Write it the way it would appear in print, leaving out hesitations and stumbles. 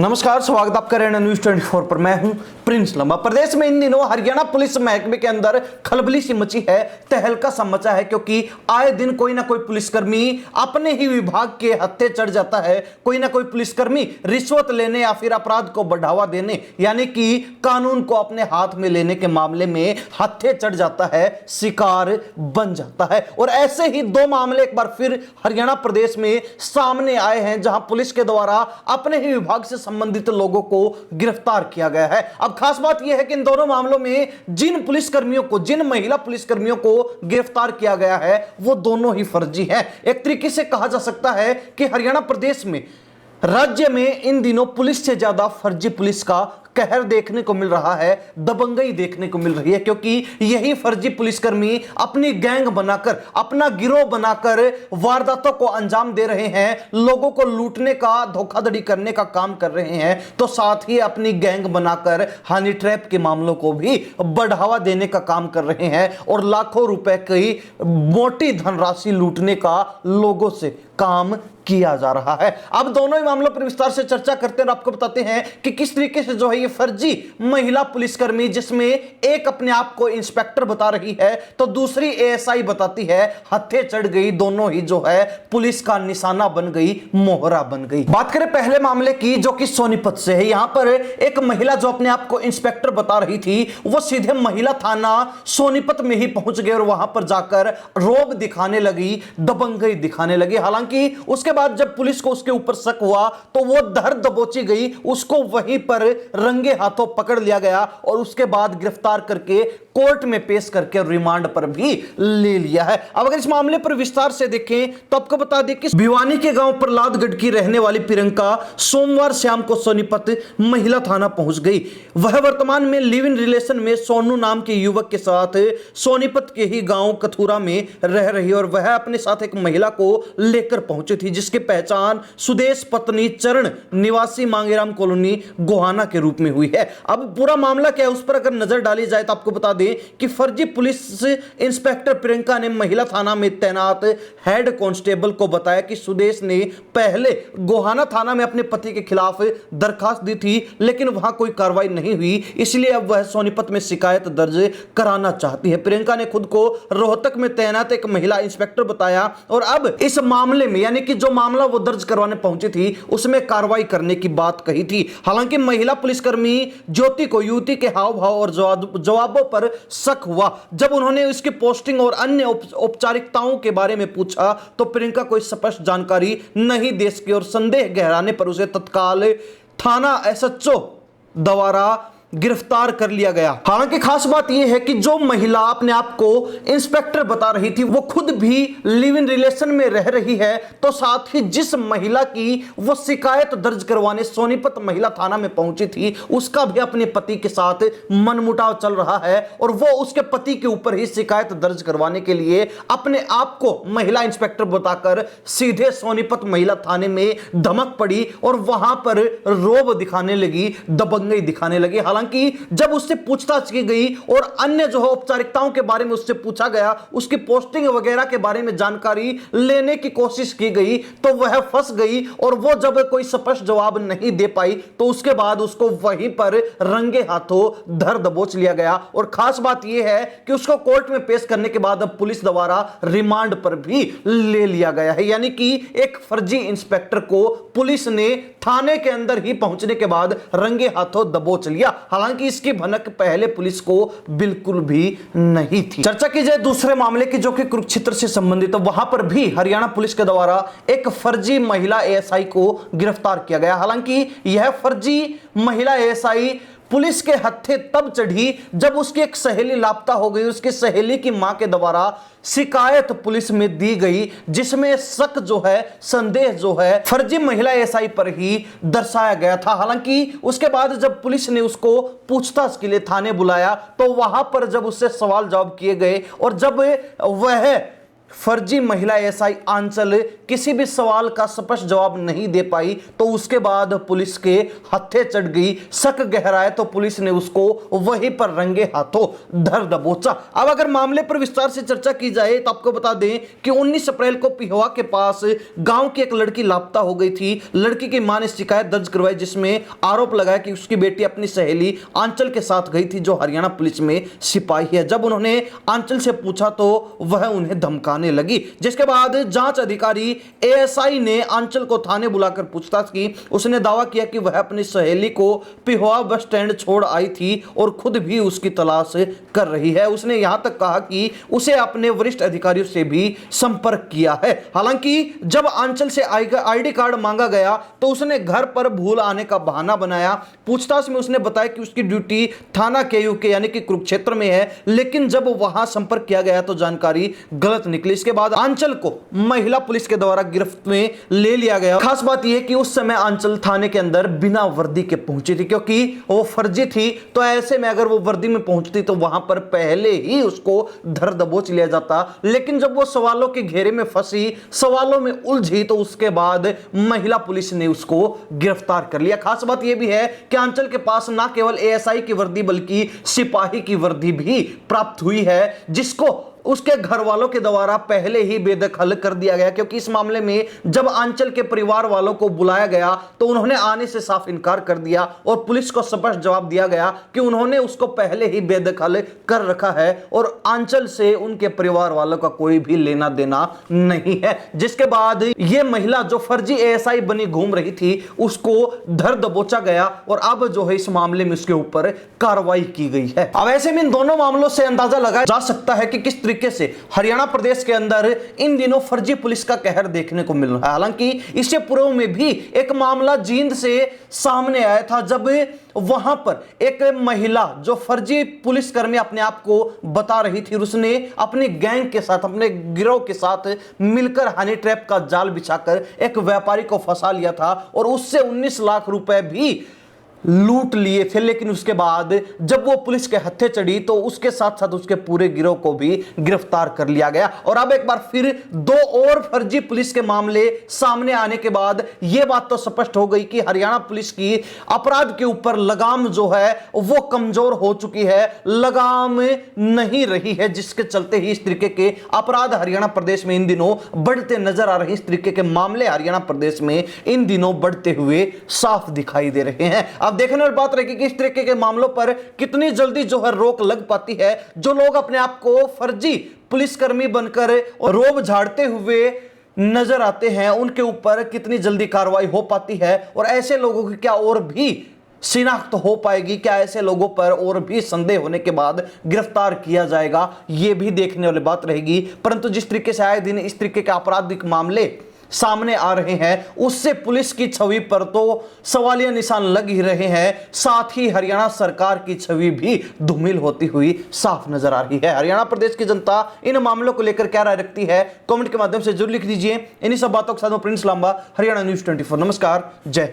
नमस्कार, स्वागत आपका रेना न्यूज 24 पर। मैं हूं प्रिंस लंबा। प्रदेश में इन दिनों हरियाणा पुलिस महकमे के अंदर खलबली सी मची है, तहलका सा मचा है, क्योंकि आए दिन कोई ना कोई पुलिसकर्मी अपने ही विभाग के हत्थे चढ़ जाता है। कोई ना कोई पुलिसकर्मी रिश्वत लेने या फिर अपराध को बढ़ावा देने यानी कि कानून को अपने हाथ में लेने के मामले में हत्थे चढ़ जाता है, शिकार बन जाता है। और ऐसे ही दो मामले एक बार फिर हरियाणा प्रदेश में सामने आए हैं, जहां पुलिस के द्वारा अपने ही विभाग से संबंधित लोगों को गिरफ्तार किया गया है। अब खास बात यह है कि इन दोनों मामलों में जिन महिला पुलिसकर्मियों को गिरफ्तार किया गया है वो दोनों ही फर्जी हैं। एक तरीके से कहा जा सकता है कि हरियाणा प्रदेश में, राज्य में इन दिनों पुलिस से ज्यादा फर्जी पुलिस का कहर देखने को मिल रहा है, दबंगई देखने को मिल रही है, क्योंकि यही फर्जी पुलिसकर्मी अपनी गैंग बनाकर, अपना गिरोह बनाकर वारदातों को अंजाम दे रहे हैं, लोगों को लूटने का, धोखाधड़ी करने का काम कर रहे हैं, तो साथ ही अपनी गैंग बनाकर हनी ट्रैप के मामलों को भी बढ़ावा देने का काम कर रहे हैं और लाखों रुपए की मोटी धनराशि लूटने का लोगों से काम किया जा रहा है। अब दोनों ही मामलों पर विस्तार से चर्चा करते हैं और आपको बताते हैं कि किस तरीके से जो है ये फर्जी महिला पुलिसकर्मी, जिसमें एक अपने आप को इंस्पेक्टर बता रही है तो दूसरी एएसआई बताती है, हत्थे चढ़ गई, दोनों ही जो है पुलिस का निशाना बन गई, मोहरा बन गई। बात करें पहले मामले की, जो कि सोनीपत से है। यहां पर एक महिला जो अपने आप को इंस्पेक्टर बता रही थी, वो सीधे महिला थाना सोनीपत में ही पहुंच गई और वहां पर जाकर रोब दिखाने लगी, दबंगई दिखाने लगी। हालांकि उसके बाद जब पुलिस को उसके ऊपर शक हुआ तो वो धर दबोची गई, उसको वहीं पर रंगे हाथों पकड़ लिया गया और उसके बाद गिरफ्तार करके कोर्ट में पेश करके रिमांड पर भी ले लिया है। अब अगर इस मामले पर विस्तार से देखें तो आपको बता दें कि भिवानी के गांव प्रहलादगढ़ की रहने वाली प्रियंका सोमवार शाम को सोनीपत महिला थाना पहुंच गई। वह वर्तमान में लिव इन रिलेशन में सोनू नाम के युवक के साथ सोनीपत के ही गांव कथुरा में रह रही और वह अपने साथ एक महिला को लेकर पहुंची थी, जिसकी पहचान सुदेश पत्नी चरण निवासी मांगेराम कॉलोनी गोहाना के रूप में हुई है। अब पूरा मामला क्या है उस पर अगर नजर डाली जाए तो आपको बता दें कि फर्जी पुलिस इंस्पेक्टर प्रियंका ने महिला थाना में तैनात हेड कांस्टेबल को बताया कि सुदेश ने पहले गोहाना थाना में अपने पति के खिलाफ दरखास्त दी थी, लेकिन वहां कोई कार्रवाई नहीं हुई, इसलिए अब वह सोनीपत में शिकायत दर्ज कराना चाहती है। प्रियंका ने खुद को रोहतक में तैनात एक महिला इंस्पेक्टर बताया और अब इस मामले में, यानी कि जो मामला वो दर्ज करवाने पहुंची थी, उसमें कार्रवाई करने की बात कही थी। हालांकि महिला पुलिसकर्मी ज्योति को युवती के हाव भाव और जवाबों पर शक हुआ। जब उन्होंने इसकी पोस्टिंग और अन्य औपचारिकताओं के बारे में पूछा तो प्रियंका कोई स्पष्ट जानकारी नहीं दे सकी और संदेह गहराने पर उसे तत्काल थाना एसएचओ द्वारा गिरफ्तार कर लिया गया। हालांकि खास बात यह है कि जो महिला अपने आप को इंस्पेक्टर बता रही थी वो खुद भी लिव इन रिलेशन में रह रही है, तो साथ ही जिस महिला की वो शिकायत दर्ज करवाने सोनीपत महिला थाना में पहुंची थी, उसका भी अपने पति के साथ मनमुटाव चल रहा है और वो उसके पति के ऊपर ही शिकायत दर्ज करवाने के लिए अपने आप को महिला इंस्पेक्टर बताकर सीधे सोनीपत महिला थाने में धमक पड़ी और वहां पर रोब दिखाने लगी, दबंगई दिखाने लगी। हालांकि जब उससे पूछताछ की गई और अन्य जो औपचारिकताओं के बारे में उससे पूछा गया, उसकी पोस्टिंग वगैरह के बारे में जानकारी लेने की कोशिश की गई, तो वह फंस गई और वो जब कोई स्पष्ट जवाब नहीं दे पाई तो उसके बाद उसको वहीं पर रंगे हाथों धर दबोच लिया गया। और खास बात यह है कि उसको कोर्ट में पेश करने के बाद अब पुलिस द्वारा रिमांड पर भी ले लिया गया है, यानी कि एक फर्जी इंस्पेक्टर को पुलिस ने थाने के अंदर ही पहुंचने के बाद रंगे हाथों दबोच लिया। हालांकि इसकी भनक पहले पुलिस को बिल्कुल भी नहीं थी। चर्चा की जाए दूसरे मामले की, जो कि कुरुक्षेत्र से संबंधित, तो वहां पर भी हरियाणा पुलिस के द्वारा एक फर्जी महिला एएसआई को गिरफ्तार किया गया। हालांकि यह फर्जी महिला एएसआई पुलिस के हत्थे तब चढ़ी जब उसकी एक सहेली लापता हो गई। उसकी सहेली की मां के द्वारा शिकायत पुलिस में दी गई, जिसमें शक जो है, संदेह जो है, फर्जी महिला एएसआई पर ही दर्शाया गया था। हालांकि उसके बाद जब पुलिस ने उसको पूछताछ के लिए थाने बुलाया तो वहां पर जब उससे सवाल जवाब किए गए और जब वह फर्जी महिला एसआई आंचल किसी भी सवाल का स्पष्ट जवाब नहीं दे पाई, तो उसके बाद पुलिस के हत्थे चढ़ गई। शक गहराया तो पुलिस ने उसको वहीं पर रंगे हाथों धर दबोचा। अब अगर मामले पर विस्तार से चर्चा की जाए तो आपको बता दें कि 19 अप्रैल को पिहोवा के पास गांव की एक लड़की लापता हो गई थी। लड़की की मां ने शिकायत दर्ज करवाई, जिसमें आरोप लगाया कि उसकी बेटी अपनी सहेली आंचल के साथ गई थी, जो हरियाणा पुलिस में सिपाही है। जब उन्होंने आंचल से पूछा तो वह उन्हें धमकाने लगी, जिसके बाद जांच अधिकारी एएसआई ने आंचल को थाने बुलाकर पूछताछ की। उसने दावा किया कि वह अपनी सहेली को पिहोवा बस स्टैंड छोड़ आई थी और खुद भी उसकी तलाश कर रही है। उसने यहां तक कहा कि उसे अपने वरिष्ठ अधिकारियों से भी संपर्क किया है। हालांकि जब आंचल से आईडी कार्ड मांगा गया तो उसने घर पर भूल आने का बहाना बनाया। पूछताछ में उसने बताया कि उसकी ड्यूटी थाना केयूके यानी कि कुरुक्षेत्र में है, लेकिन जब वहां संपर्क किया गया तो जानकारी गलत निकली। इसके बाद आंचल को महिला पुलिस के द्वारा गिरफ्त में ले लिया गया। खास बात यह कि उस समय आंचल थाने के अंदर बिना वर्दी के पहुंची थी, क्योंकि वो फर्जी थी। तो ऐसे में अगर वो वर्दी में पहुंचती तो वहां पर पहले ही उसको धर दबोच लिया जाता। लेकिन जब वो सवालों के घेरे में फंसी, सवालों में उलझी, तो उसके बाद महिला पुलिस ने उसको गिरफ्तार कर लिया। खास बात यह भी है कि आंचल के पास ना केवल एएसआई की वर्दी बल्कि सिपाही की वर्दी भी प्राप्त हुई है, जिसको उसके घर वालों के द्वारा पहले ही बेदखल कर दिया गया। क्योंकि इस मामले में जब आंचल के परिवार वालों को बुलाया गया तो उन्होंने आने से साफ इनकार कर दिया और पुलिस को स्पष्ट जवाब दिया गया कि उन्होंने उसको पहले ही बेदखल कर रखा है और आंचल से उनके परिवार वालों का कोई भी लेना देना नहीं है। जिसके बाद यह महिला जो फर्जी एएसआई बनी घूम रही थी उसको धर दबोचा गया और अब जो है इस मामले में उसके ऊपर कार्रवाई की गई है। अब ऐसे में इन दोनों मामलों से अंदाजा लगाया जा सकता है कि किस तरीके से हरियाणा प्रदेश के अंदर इन दिनों फर्जी पुलिस का कहर देखने को मिल रहा है। हालांकि इससे पूर्व में भी एक मामला जींद से सामने आया था, जब वहां पर एक महिला जो फर्जी पुलिसकर्मी अपने आप को बता रही थी, उसने अपनी गैंग के साथ, अपने गिरोह के साथ मिलकर हनी ट्रैप का जाल बिछाकर एक व्यापारी को फंसा लिया था और उससे 19 लाख रुपए भी लूट लिए थे। लेकिन उसके बाद जब वो पुलिस के हत्थे चढ़ी तो उसके साथ साथ उसके पूरे गिरोह को भी गिरफ्तार कर लिया गया। और अब एक बार फिर दो और फर्जी पुलिस के मामले सामने आने के बाद यह बात तो स्पष्ट हो गई कि हरियाणा पुलिस की अपराध के ऊपर लगाम जो है वो कमजोर हो चुकी है, लगाम नहीं रही है, जिसके चलते ही इस तरीके के अपराध हरियाणा प्रदेश में इन दिनों बढ़ते नजर आ रहे हैं। इस तरीके के मामले हरियाणा प्रदेश में इन दिनों बढ़ते हुए साफ दिखाई दे रहे हैं। अब देखने वाली बात रहेगी कि इस तरीके के मामलों पर कितनी जल्दी जो है रोक लग पाती है। जो लोग अपने आप को फर्जी पुलिसकर्मी बनकर रोब झाड़ते हुए नजर आते हैं, उनके ऊपर कितनी जल्दी कार्रवाई हो पाती है और ऐसे लोगों की क्या और भी शिनाख्त हो पाएगी, क्या ऐसे लोगों पर और भी संदेह होने के बाद गिरफ्तार किया जाएगा, यह भी देखने वाली बात रहेगी। परंतु जिस तरीके से आए दिन इस तरीके के आपराधिक मामले सामने आ रहे हैं, उससे पुलिस की छवि पर तो सवालिया निशान लग ही रहे हैं, साथ ही हरियाणा सरकार की छवि भी धूमिल होती हुई साफ नजर आ रही है। हरियाणा प्रदेश की जनता इन मामलों को लेकर क्या राय रखती है, कमेंट के माध्यम से जरूर लिख दीजिए। इन्हीं सब बातों के साथ मैं प्रिंस लांबा, हरियाणा न्यूज़ 24। नमस्कार, जय हिंद।